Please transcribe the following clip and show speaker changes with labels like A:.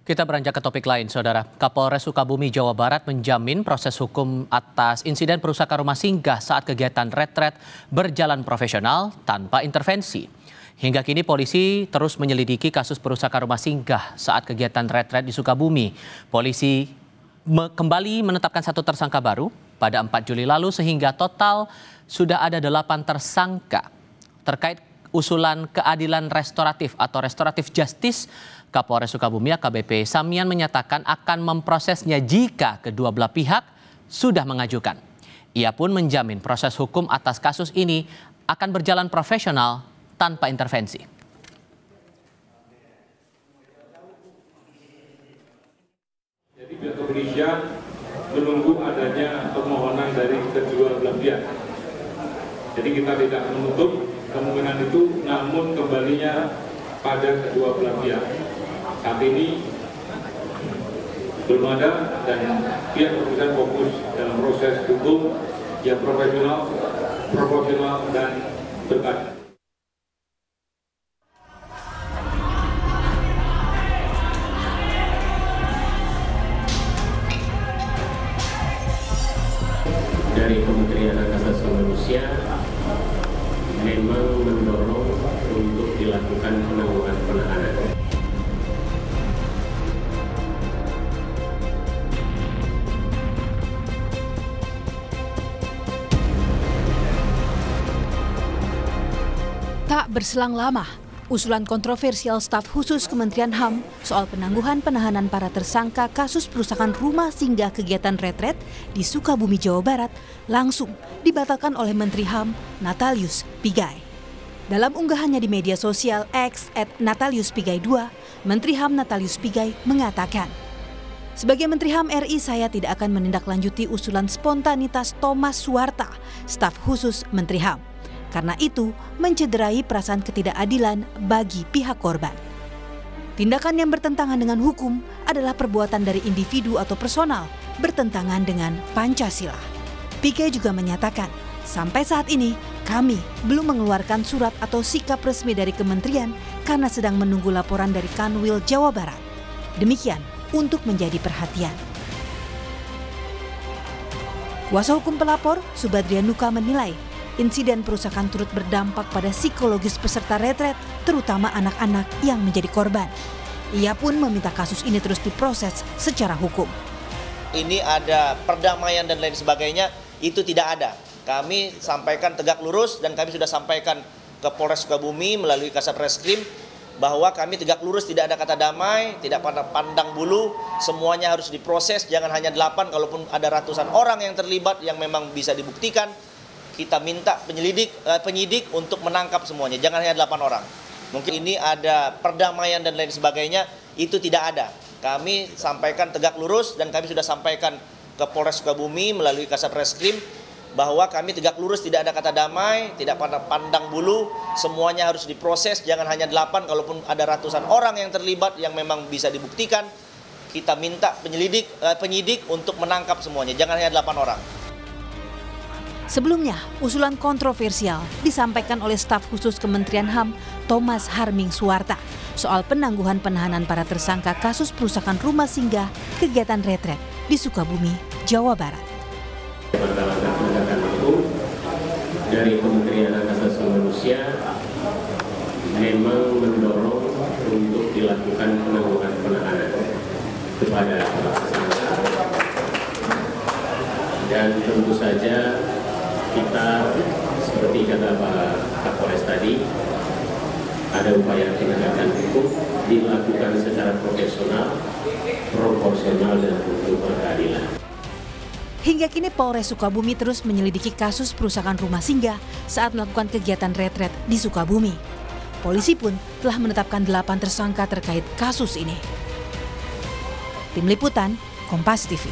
A: Kita beranjak ke topik lain, Saudara. Kapolres Sukabumi, Jawa Barat menjamin proses hukum atas insiden perusakan rumah singgah saat kegiatan retret berjalan profesional tanpa intervensi. Hingga kini polisi terus menyelidiki kasus perusakan rumah singgah saat kegiatan retret di Sukabumi. Polisi kembali menetapkan satu tersangka baru pada 4 Juli lalu sehingga total sudah ada 8 tersangka terkait usulan keadilan restoratif atau restoratif justice. Kapolres Sukabumi AKBP Samian menyatakan akan memprosesnya jika kedua belah pihak sudah mengajukan. Ia pun menjamin proses hukum atas kasus ini akan berjalan profesional tanpa intervensi.
B: Jadi pihak kepolisian menunggu adanya permohonan dari kedua belah pihak. Jadi kita tidak menutup kemungkinan itu, namun kembalinya pada kedua belah pihak. Saat ini belum ada dan pihak kepolisian fokus dalam proses hukum yang profesional, proporsional dan berkeadilan.
C: Dari Kementerian Hak Asasi Manusia memang mendorong untuk dilakukan penangguhan penahanan.
D: Tak berselang lama, usulan kontroversial staf khusus Kementerian HAM soal penangguhan penahanan para tersangka kasus perusakan rumah singgah kegiatan retret di Sukabumi, Jawa Barat langsung dibatalkan oleh Menteri HAM Natalius Pigai. Dalam unggahannya di media sosial X @nataliuspigai2, Menteri HAM Natalius Pigai mengatakan, "Sebagai Menteri HAM RI, saya tidak akan menindaklanjuti usulan spontanitas Thomas Suwarta, staf khusus Menteri HAM. Karena itu mencederai perasaan ketidakadilan bagi pihak korban. Tindakan yang bertentangan dengan hukum adalah perbuatan dari individu atau personal bertentangan dengan Pancasila." Pigai juga menyatakan, sampai saat ini kami belum mengeluarkan surat atau sikap resmi dari kementerian karena sedang menunggu laporan dari Kanwil Jawa Barat. Demikian untuk menjadi perhatian. Kuasa hukum pelapor, Subadrianuka, menilai insiden perusakan turut berdampak pada psikologis peserta retret, terutama anak-anak yang menjadi korban. Ia pun meminta kasus ini terus diproses secara hukum.
E: Ini ada perdamaian dan lain sebagainya, itu tidak ada. Kami sampaikan tegak lurus dan kami sudah sampaikan ke Polres Sukabumi melalui Kasat Reskrim bahwa kami tegak lurus, tidak ada kata damai, tidak pandang bulu, semuanya harus diproses, jangan hanya 8, kalaupun ada ratusan orang yang terlibat yang memang bisa dibuktikan. Kita minta penyidik untuk menangkap semuanya, jangan hanya 8 orang. Mungkin ini ada perdamaian dan lain sebagainya, itu tidak ada. Kami sampaikan tegak lurus dan kami sudah sampaikan ke Polres Sukabumi melalui Kasat Reskrim bahwa kami tegak lurus, tidak ada kata damai, tidak pandang bulu, semuanya harus diproses, jangan hanya 8, kalaupun ada ratusan orang yang terlibat yang memang bisa dibuktikan. Kita minta penyidik untuk menangkap semuanya, jangan hanya 8 orang.
D: Sebelumnya, usulan kontroversial disampaikan oleh staf khusus Kementerian HAM Thomas Harming Suwarta soal penangguhan penahanan para tersangka kasus perusakan rumah singgah kegiatan retret di Sukabumi, Jawa Barat.
C: Langkah penegakan hukum dari Kementerian Hak Asasi Manusia memang mendorong untuk dilakukan penangguhan penahanan kepada tersangka, dan tentu saja kita, seperti kata Pak Kapolres tadi, ada upaya penegakan hukum dilakukan secara profesional, proporsional dan berkeadilan.
D: Hingga kini Polres Sukabumi terus menyelidiki kasus perusakan rumah singgah saat melakukan kegiatan retret di Sukabumi. Polisi pun telah menetapkan 8 tersangka terkait kasus ini. Tim Liputan, Kompas TV.